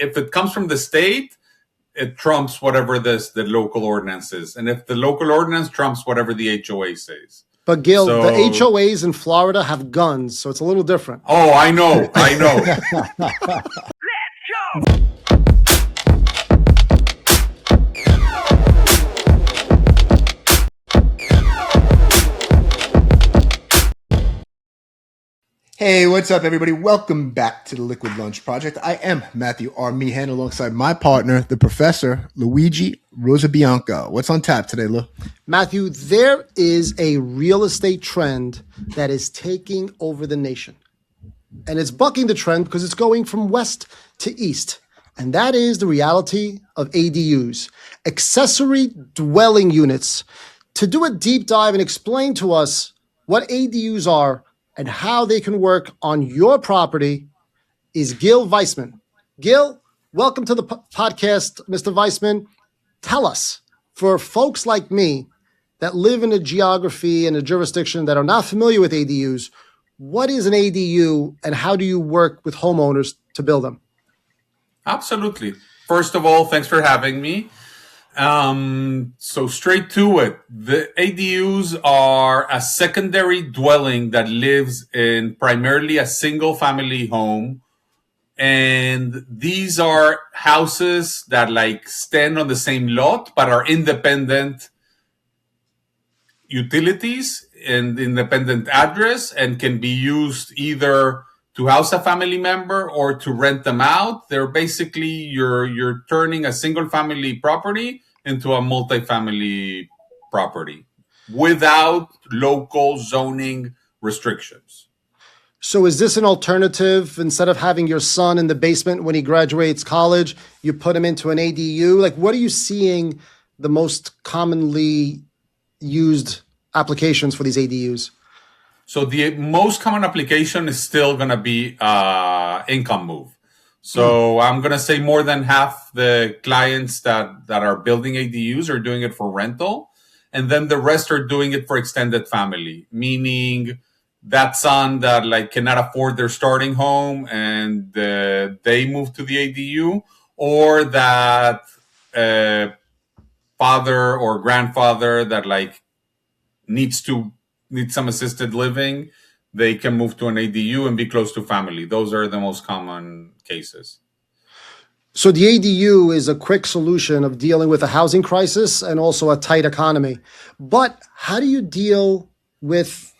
if it comes from the state, it trumps whatever the local ordinance is. And if the local ordinance trumps whatever the HOA says. But Gil, the HOAs in Florida have guns, so it's a little different. Oh, I know. Let's go! Hey, what's up, everybody? Welcome back to the Liquid Lunch Project. I am Matthew R. Meehan alongside my partner, the Professor Luigi Rosabianca. What's on tap today, Lu? Matthew, there is a real estate trend that is taking over the nation. And it's bucking the trend because it's going from west to east. And that is the reality of ADUs, Accessory Dwelling Units. To do a deep dive and explain to us what ADUs are and how they can work on your property is Gil Vaisman. Gil, welcome to the podcast, Mr. Vaisman. Tell us, for folks like me that live in a geography and a jurisdiction that are not familiar with ADUs, what is an ADU and how do you work with homeowners to build them? Absolutely. First of all, thanks for having me. So straight to it, the ADUs are a secondary dwelling that lives in primarily a single family home. And these are houses that stand on the same lot, but are independent utilities and independent address and can be used either to house a family member or to rent them out. They're basically, you're turning a single family property into a multifamily property without local zoning restrictions. So is this an alternative? Instead of having your son in the basement when he graduates college, you put him into an ADU? What are you seeing the most commonly used applications for these ADUs? So the most common application is still going to be income move. So I'm going to say more than half the clients that are building ADUs are doing it for rental. And then the rest are doing it for extended family, meaning that son that cannot afford their starting home and they move to the ADU, or that father or grandfather that needs some assisted living, they can move to an ADU and be close to family. Those are the most common cases. So the ADU is a quick solution of dealing with a housing crisis and also a tight economy. But how do you deal with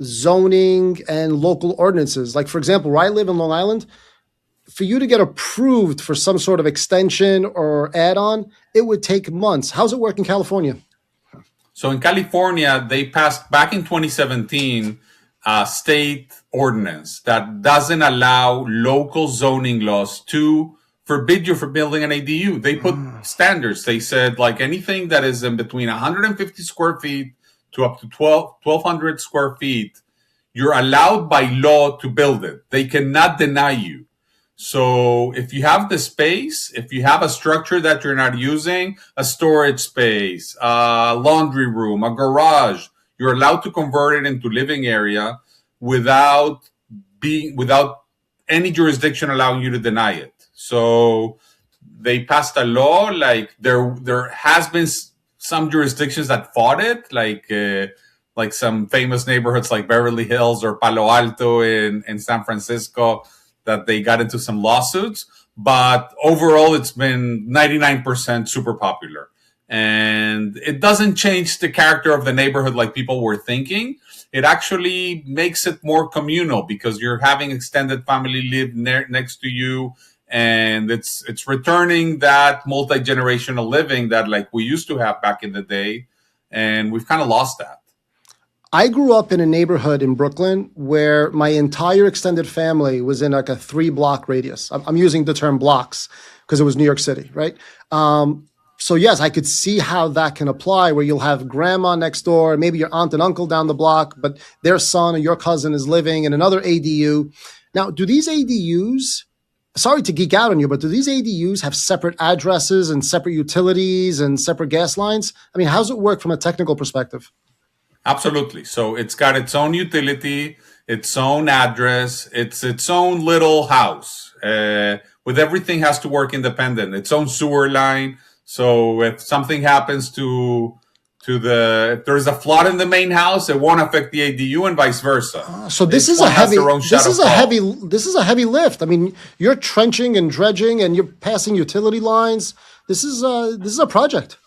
zoning and local ordinances? For example, where I live in Long Island, for you to get approved for some sort of extension or add-on, it would take months. How's it work in California? So in California, they passed back in 2017 a state ordinance that doesn't allow local zoning laws to forbid you from building an ADU. They put standards. They said anything that is in between 150 square feet to up to 1,200 square feet, you're allowed by law to build it. They cannot deny you. So if you have the space, if you have a structure that you're not using, a storage space, a laundry room, a garage, you're allowed to convert it into living area without any jurisdiction allowing you to deny it. So they passed a law. There has been some jurisdictions that fought it, like some famous neighborhoods like Beverly Hills or Palo Alto in San Francisco, that they got into some lawsuits. But overall, it's been 99% super popular. And it doesn't change the character of the neighborhood like people were thinking. It actually makes it more communal because you're having extended family live next to you. And it's returning that multi-generational living that we used to have back in the day. And we've kind of lost that. I grew up in a neighborhood in Brooklyn where my entire extended family was in a 3-block radius. I'm using the term blocks because it was New York City, right? So yes, I could see how that can apply, where you'll have grandma next door, maybe your aunt and uncle down the block, but their son or your cousin is living in another ADU. Now, do these ADUs, sorry to geek out on you, but do these ADUs have separate addresses and separate utilities and separate gas lines? How's it work from a technical perspective? Absolutely. So it's got its own utility, its own address, it's its own little house. with everything has to work independent. Its own sewer line. So if something happens if there's a flood in the main house, it won't affect the ADU and vice versa. So this Each is a one has heavy. their own This is a shadow fall. heavy lift. I mean, you're trenching and dredging, and you're passing utility lines. This is a project.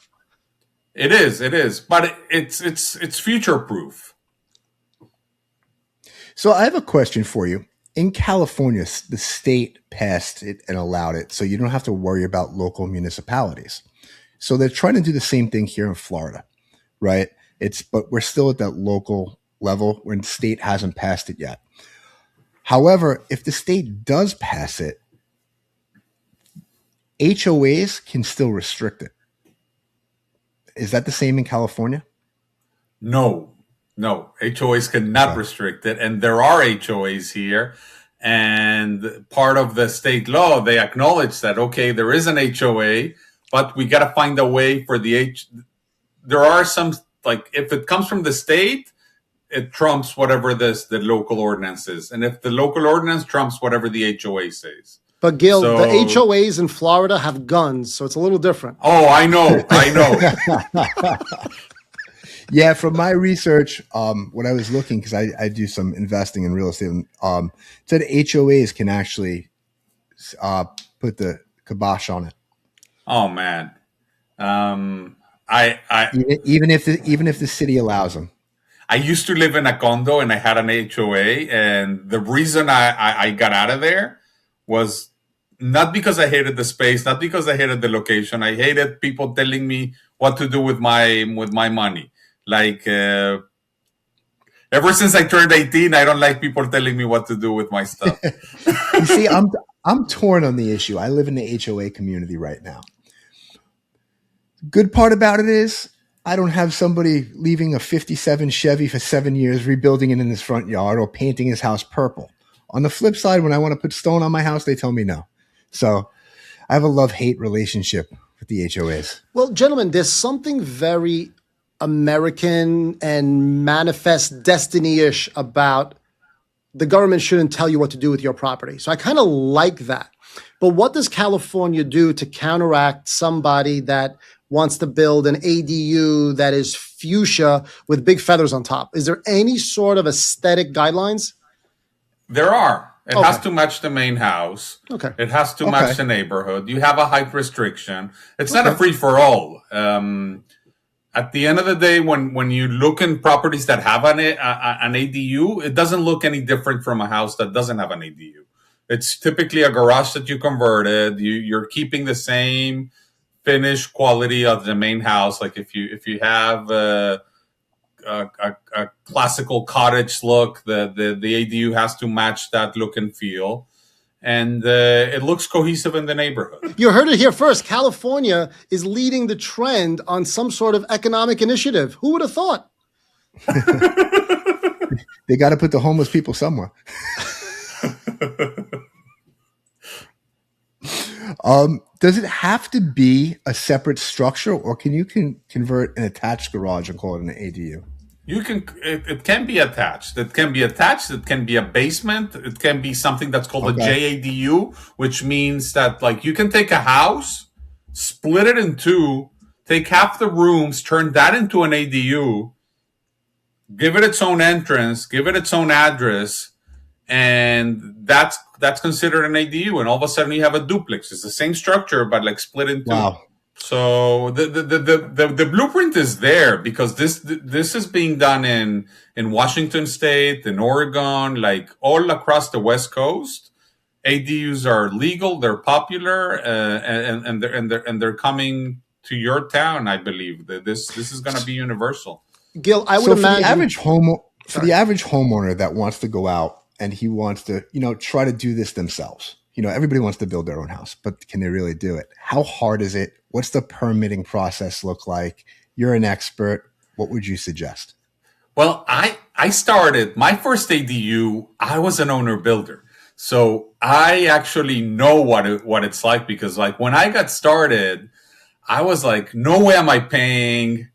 It is, but it's future proof. So I have a question for you. In California, the state passed it and allowed it, so you don't have to worry about local municipalities. So they're trying to do the same thing here in Florida, right? But we're still at that local level when the state hasn't passed it yet. However, if the state does pass it, HOAs can still restrict it. Is that the same in California? No, HOAs cannot restrict it, and there are HOAs here. And part of the state law, they acknowledge that, okay, there is an HOA, but we got to find a way for there are some, like, if it comes from the state, it trumps whatever the local ordinance is. And if the local ordinance trumps whatever the HOA says. But Gil, the HOAs in Florida have guns, so it's a little different. Oh, I know. Yeah, from my research, when I was looking, because I do some investing in real estate, it said HOAs can actually put the kibosh on it. Oh man, even if the city allows them. I used to live in a condo and I had an HOA, and the reason I got out of there was not because I hated the space, not because I hated the location. I hated people telling me what to do with my money. Like ever since I turned 18, I don't like people telling me what to do with my stuff. You see, I'm torn on the issue. I live in the HOA community right now. Good part about it is I don't have somebody leaving a 57 Chevy for 7 years, rebuilding it in his front yard or painting his house purple. On the flip side, when I want to put stone on my house, they tell me no. So I have a love-hate relationship with the HOAs. Well, gentlemen, there's something very American and manifest destiny-ish about the government shouldn't tell you what to do with your property. So I kind of like that. But what does California do to counteract somebody that wants to build an ADU that is fuchsia with big feathers on top? Is there any sort of aesthetic guidelines? There are. It has to match the main house. Okay. It has to match the neighborhood. You have a height restriction. It's not a free-for-all. At the end of the day, when you look in properties that have an ADU, it doesn't look any different from a house that doesn't have an ADU. It's typically a garage that you converted. You're keeping the same finish quality of the main house. Like if you have a classical cottage look, the ADU has to match that look and feel. And it looks cohesive in the neighborhood. You heard it here first. California is leading the trend on some sort of economic initiative. Who would have thought? They got to put the homeless people somewhere. Does it have to be a separate structure, or can you convert an attached garage and call it an ADU? You can. It can be attached. It can be attached. It can be a basement. It can be something that's called a JADU, which means that, like, you can take a house, split it in two, take half the rooms, turn that into an ADU, give it its own entrance, give it its own address, and that's considered an ADU. And all of a sudden, you have a duplex. It's the same structure, but like split in two. Wow. So the blueprint is there because this is being done in Washington State, in Oregon, like all across the West Coast. ADUs are legal, they're popular, and they're coming to your town. I believe that this is going to be universal. Gil, I would imagine for the average homeowner that wants to go out and he wants to, try to do this themselves. Everybody wants to build their own house, but can they really do it? How hard is it? What's the permitting process look like? You're an expert. What would you suggest? Well, I started my first ADU. I was an owner builder. So I actually know what it's like, because like when I got started, I was like, no way am I paying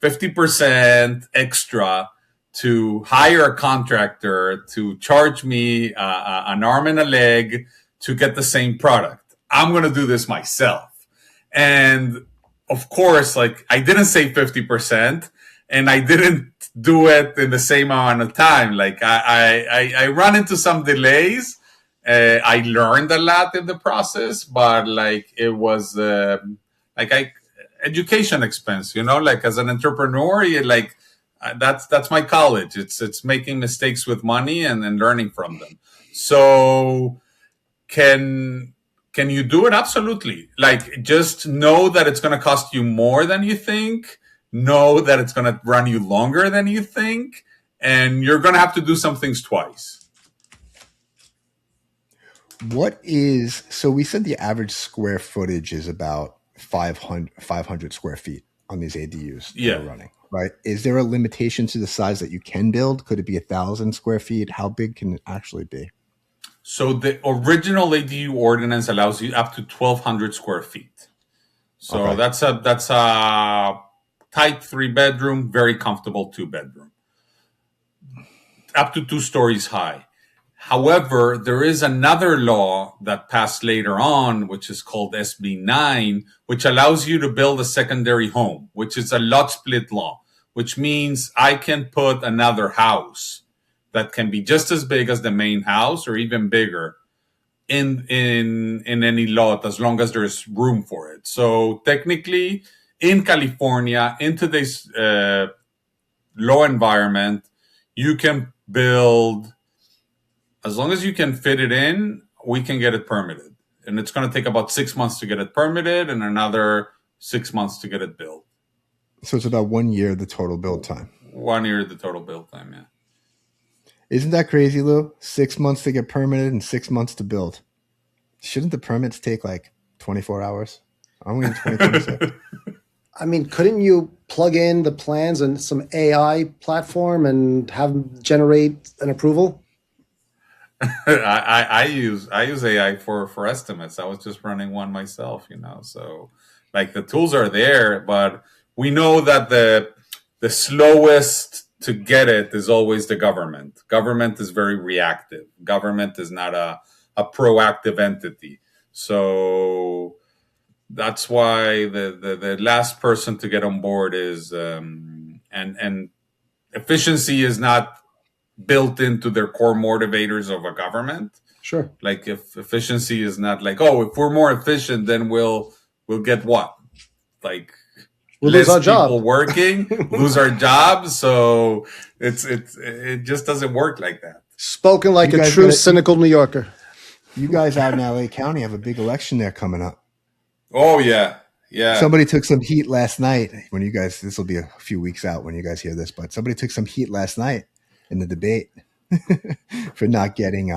50% extra to hire a contractor to charge me an arm and a leg to get the same product. I'm going to do this myself. And of course, like I didn't say 50%, and I didn't do it in the same amount of time. Like I run into some delays. I learned a lot in the process, but like it was education expense, like as an entrepreneur, that's my college. It's making mistakes with money and learning from them. So can you do it? Absolutely. Like just know that it's going to cost you more than you think. Know that it's going to run you longer than you think, and you're going to have to do some things twice. So we said the average square footage is about 500 square feet on these ADUs that are running, right? Is there a limitation to the size that you can build? Could it be 1,000 square feet? How big can it actually be? So the original ADU ordinance allows you up to 1,200 square feet. So okay. that's a tight 3-bedroom, very comfortable 2-bedroom, up to 2 stories high. However, there is another law that passed later on, which is called SB 9, which allows you to build a secondary home, which is a lot split law, which means I can put another house that can be just as big as the main house or even bigger in any lot, as long as there's room for it. So technically, in California, in today's law environment, you can build, as long as you can fit it in, we can get it permitted. And it's going to take about 6 months to get it permitted and another 6 months to get it built. So it's about 1 year, the total build time. 1 year, the total build time, yeah. Isn't that crazy, Lou? 6 months to get permitted and 6 months to build. Shouldn't the permits take like 24 hours? I'm going to 2026. I mean, couldn't you plug in the plans and some AI platform and have them generate an approval? I use AI for estimates. I was just running one myself, So like the tools are there, but we know that the slowest to get it is always the government. Government is very reactive. Government is not a proactive entity. So that's why the last person to get on board is and efficiency is not built into their core motivators of a government. Sure. Like if efficiency is not like, if we're more efficient, then we'll get what? Like we'll lose our job. People working, lose our jobs. So it just doesn't work like that. Spoken like a true cynical New Yorker. You guys out in LA County have a big election there coming up. Oh yeah. Yeah. Somebody took some heat last night when you guys, this will be a few weeks out when you guys hear this, but somebody took some heat last night in the debate for not getting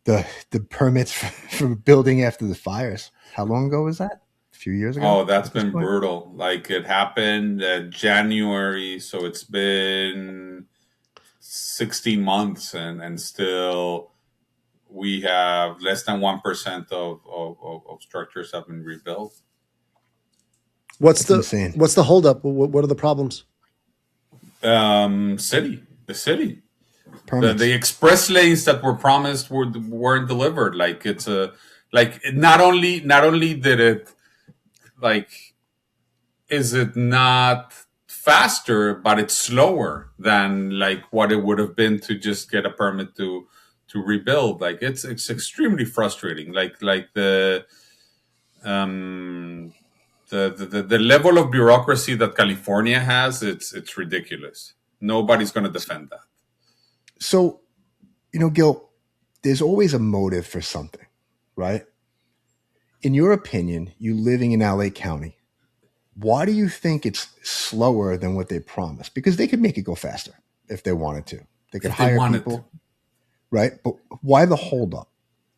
the permits for building after the fires. How long ago was that? A few years ago? Oh, that's been brutal. Like it happened January, so it's been 16 months and still we have less than 1% of structures have been rebuilt. What's the holdup? What are the problems? The city. The express lanes that were promised weren't delivered. Like it's not only did it, like, is it not faster, but it's slower than like what it would have been to just get a permit to rebuild. Like it's extremely frustrating. Like the level of bureaucracy that California has, it's ridiculous. Nobody's going to defend that. So, Gil, there's always a motive for something, right? In your opinion, you living in LA County, why do you think it's slower than what they promised? Because they could make it go faster if they wanted to. They could hire people, right? But why the holdup?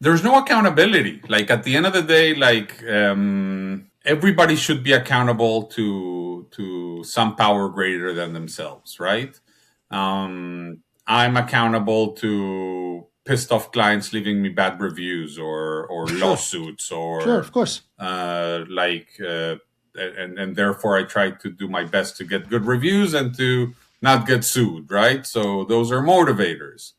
There's no accountability. Like at the end of the day, like everybody should be accountable to some power greater than themselves, right? I'm accountable to pissed off clients leaving me bad reviews or lawsuits or sure, of course. And therefore I try to do my best to get good reviews and to not get sued, right? So those are motivators.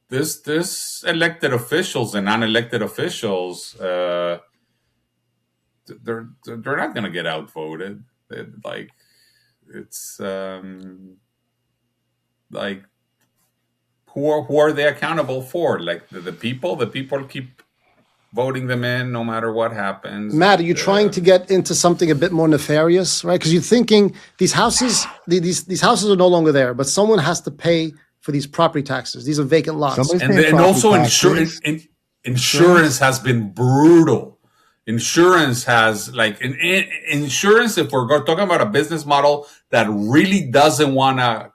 this elected officials and non-elected officials, they're not going to get outvoted. Like it's like who are they accountable for? Like the people. The people keep voting them in no matter what happens. Matt, are you trying to get into something a bit more nefarious, right? Because you're thinking these houses, these houses are no longer there, but someone has to pay for these property taxes. These are vacant lots. And also insurance has been brutal. Insurance has insurance. If we're talking about a business model that really doesn't want to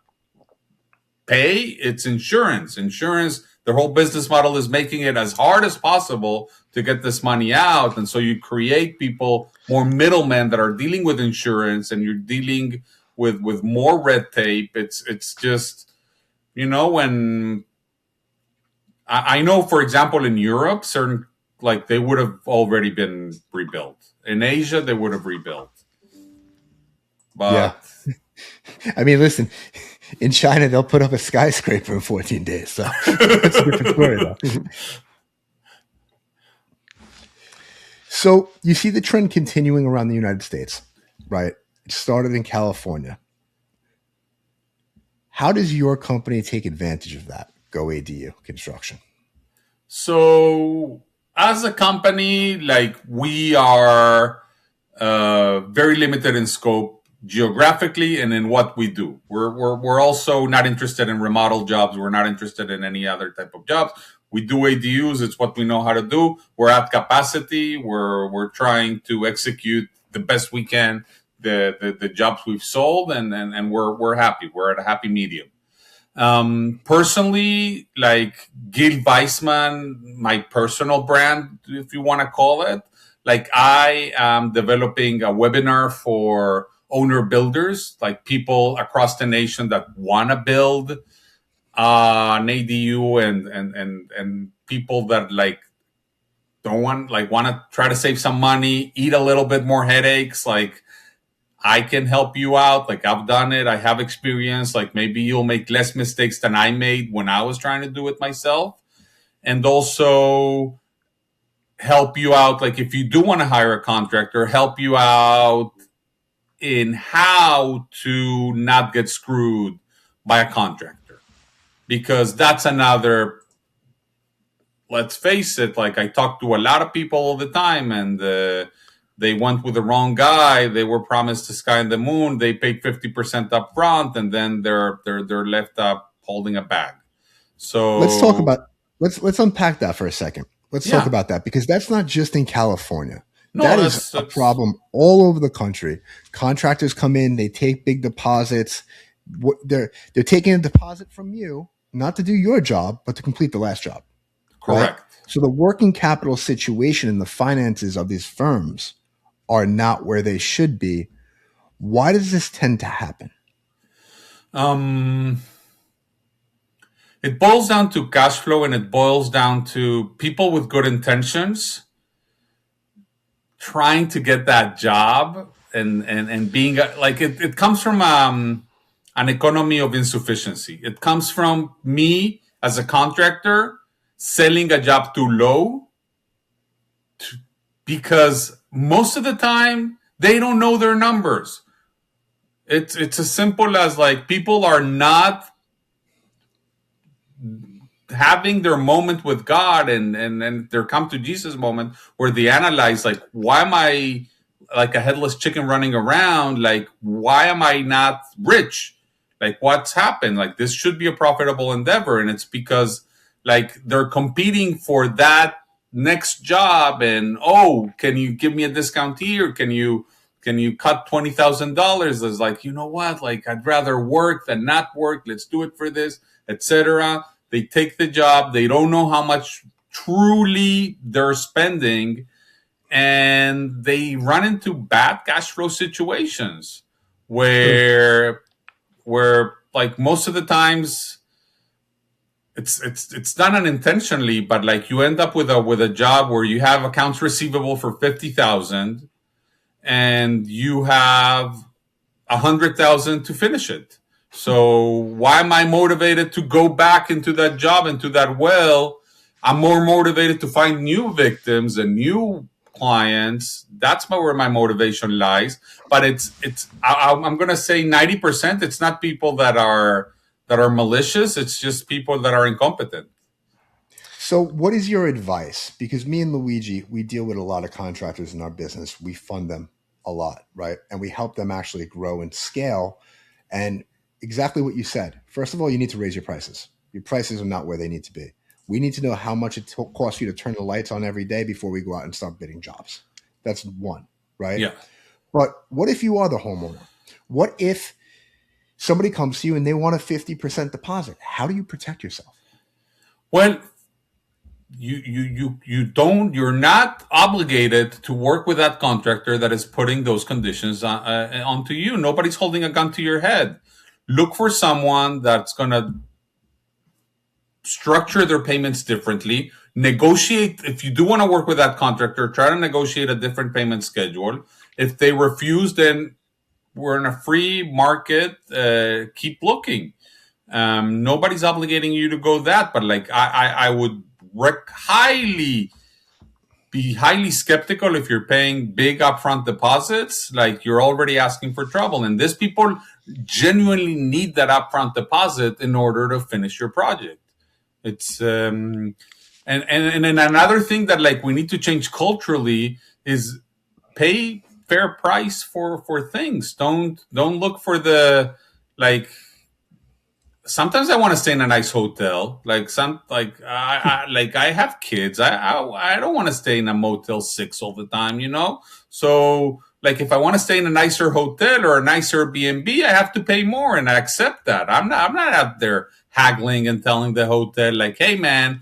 pay, it's insurance. Insurance, their whole business model is making it as hard as possible to get this money out. And so you create people, more middlemen that are dealing with insurance, and you're dealing with more red tape. It's just, when I know, for example, in Europe, certain, like, they would have already been rebuilt. In Asia, they would have rebuilt. But yeah. I mean, listen, in China, they'll put up a skyscraper in 14 days. So that's a different story, though. So you see the trend continuing around the United States, right? It started in California. How does your company take advantage of that? Go ADU Construction. So as a company, like, we are very limited in scope geographically and in what we do. We're also not interested in remodel jobs. We're not interested in any other type of jobs. We do ADUs. It's what we know how to do. We're at capacity. We're trying to execute the best we can the jobs we've sold, and we're happy. We're at a happy medium. Personally, like Gil Vaisman, my personal brand, if you want to call it, like, I am developing a webinar for owner builders, like people across the nation that want to build an ADU, and people that don't want to try to save some money, eat a little bit more headaches. Like, I can help you out. Like, I've done it. I have experience. Like, maybe you'll make less mistakes than I made when I was trying to do it myself. And also help you out. Like, if you do want to hire a contractor, help you out in how to not get screwed by a contractor. Because that's another, let's face it, like, I talk to a lot of people all the time, and they went with the wrong guy. They were promised the sky and the moon. They paid 50% up front, and then they're left up holding a bag. So let's unpack that for a second. Let's talk about that, because that's not just in California. No, that is a problem all over the country. Contractors come in, they take big deposits. They're taking a deposit from you, not to do your job, but to complete the last job. Correct. Right? So the working capital situation and the finances of these firms are not where they should be. Why does this tend to happen? It boils down to cash flow, and it boils down to people with good intentions trying to get that job, and being like, it comes from an economy of insufficiency. It comes from me as a contractor selling a job too low, because most of the time they don't know their numbers. It's as simple as, like, people are not having their moment with God, and their come to Jesus moment, where they analyze, like, why am I like a headless chicken running around? Like, why am I not rich? Like, what's happened? Like, this should be a profitable endeavor. And it's because, like, they're competing for that next job, and, oh, can you give me a discount here? Can you cut $20,000? It's like, you know what? Like, I'd rather work than not work. Let's do it for this, etc. They take the job. They don't know how much truly they're spending, and they run into bad cash flow situations where like, most of the times it's done unintentionally, but, like, you end up with a job where you have accounts receivable for $50,000 and you have $100,000 to finish it. So why am I motivated to go back into that job, into that well? I'm more motivated to find new victims and new clients. That's where my motivation lies. But I'm going to say 90%. It's not people that are malicious. It's just people that are incompetent. So what is your advice? Because me and Luigi, we deal with a lot of contractors in our business. We fund them a lot, right? And we help them actually grow and scale. And exactly what you said. First of all, you need to raise your prices. Your prices are not where they need to be. We need to know how much it costs you to turn the lights on every day before we go out and start bidding jobs. That's one, right? Yeah. But what if you are the homeowner? What if somebody comes to you and they want a 50% deposit? How do you protect yourself? Well, you're not obligated to work with that contractor that is putting those conditions onto you. Nobody's holding a gun to your head. Look for someone that's going to structure their payments differently. Negotiate. If you do want to work with that contractor, try to negotiate a different payment schedule. If they refuse, then we're in a free market. Keep looking. Nobody's obligating you to go that, but like I would be highly skeptical if you're paying big upfront deposits. Like, you're already asking for trouble, and these people genuinely need that upfront deposit in order to finish your project. It's and another thing that like we need to change culturally is pay fair price for things. Don't look for the like. Sometimes I want to stay in a nice hotel. Like I have kids. I don't want to stay in a Motel 6 all the time, you know? So like if I want to stay in a nicer hotel or a nicer Airbnb, I have to pay more, and I accept that. I'm not out there haggling and telling the hotel like, "Hey man,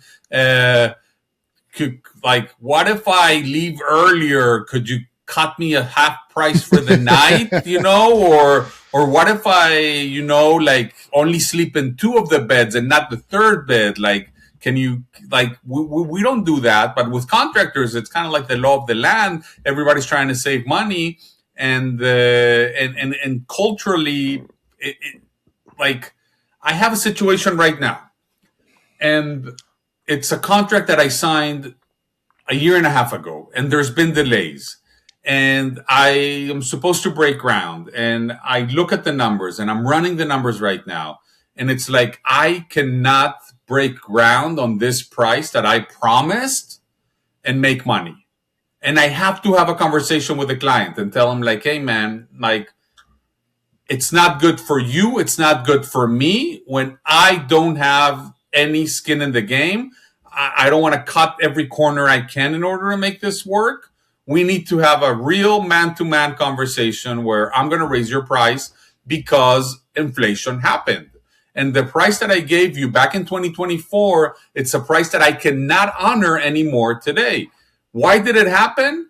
what if I leave earlier? Could you cut me a half price for the night?" You know, or what if I, you know, like only sleep in 2 of the beds and not the 3rd bed? Like, can you, like, we don't do that. But with contractors, it's kind of like the law of the land. Everybody's trying to save money, and culturally, like, I have a situation right now, and it's a contract that I signed a year and a half ago, and there's been delays. And I am supposed to break ground, and I look at the numbers, and I'm running the numbers right now. And it's like, I cannot break ground on this price that I promised and make money. And I have to have a conversation with the client and tell him like, "Hey man, like, it's not good for you. It's not good for me when I don't have any skin in the game. I don't want to cut every corner I can in order to make this work. We need to have a real man-to-man conversation where I'm going to raise your price because inflation happened. And the price that I gave you back in 2024, it's a price that I cannot honor anymore today. Why did it happen?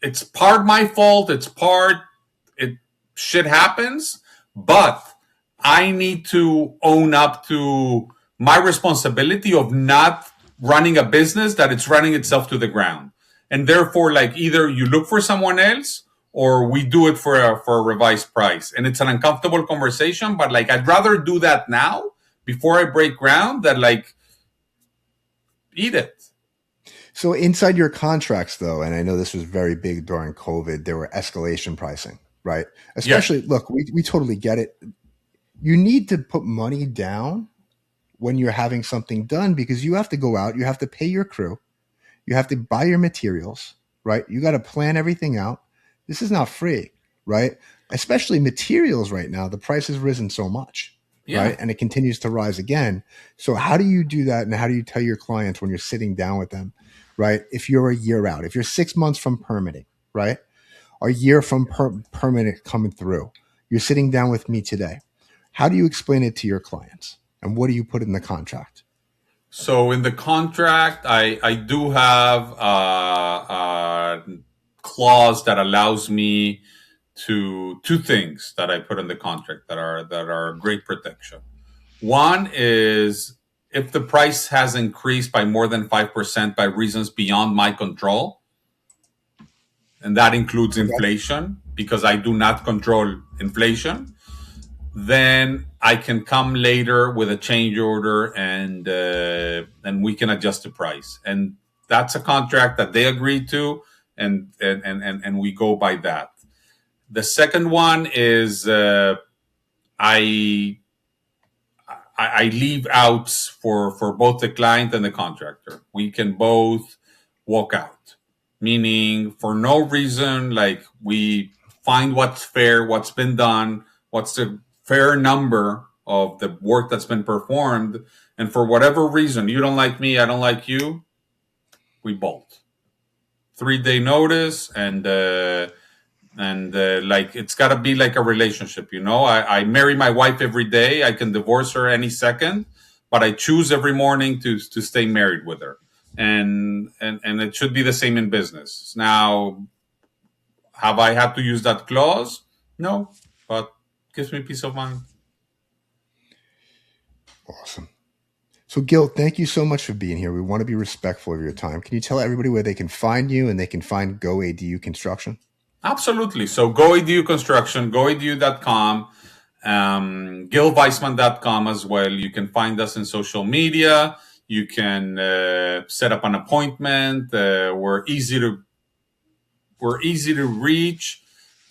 It's part my fault. Shit happens, but I need to own up to my responsibility of not running a business that it's running itself to the ground." And therefore, like, either you look for someone else or we do it for a revised price. And it's an uncomfortable conversation, but like, I'd rather do that now before I break ground than like eat it. So inside your contracts, though, and I know this was very big during COVID, there were escalation pricing, right? Especially, look, we totally get it. You need to put money down when you're having something done, because you have to go out, you have to pay your crew, you have to buy your materials, right? You got to plan everything out. This is not free, right? Especially materials right now. The price has risen so much, right? And it continues to rise again. So how do you do that? And how do you tell your clients when you're sitting down with them, right? If you're a year out, if you're 6 months from permitting, right? A year from permitting coming through, you're sitting down with me today. How do you explain it to your clients? And what do you put in the contract? So in the contract, I do have a clause that allows me to two things that I put in the contract that are great protection. One is if the price has increased by more than 5% by reasons beyond my control, and that includes inflation, because I do not control inflation. then I can come later with a change order and we can adjust the price. And that's a contract that they agreed to, and we go by that. The second one is I leave outs for both the client and the contractor. We can both walk out, meaning for no reason, like we find what's fair, what's been done, what's the fair number of the work that's been performed. And for whatever reason, you don't like me, I don't like you, we bolt. 3-day notice, and like it's got to be like a relationship, you know. I marry my wife every day. I can divorce her any second, but I choose every morning to stay married with her, and it should be the same in business. Now, have I had to use that clause? No, but gives me peace of mind. Awesome. So, Gil, thank you so much for being here. We want to be respectful of your time. Can you tell everybody where they can find you and they can find Go ADU Construction? Absolutely. So Go ADU Construction, goadu.com, gilvaisman.com as well. You can find us in social media. You can set up an appointment. We're easy to reach.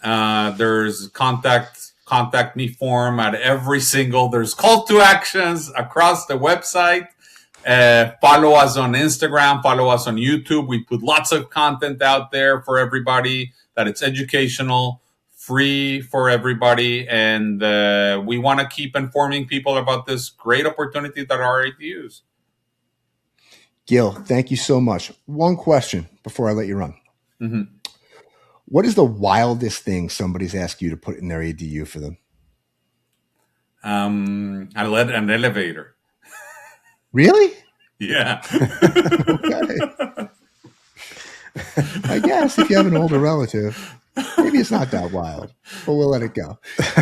There's contact me form at every single. There's call to actions across the website. Follow us on Instagram. Follow us on YouTube. We put lots of content out there for everybody. That it's educational, free for everybody, and we want to keep informing people about this great opportunity that are ADUs. Gil, thank you so much. One question before I let you run. Mm-hmm. What is the wildest thing somebody's asked you to put in their ADU for them? An elevator. Really? Yeah. Okay. I guess if you have an older relative, maybe it's not that wild, but we'll let it go.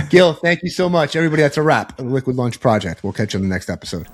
Gil, thank you so much. Everybody, that's a wrap on the Liquid Lunch Project. We'll catch you on the next episode.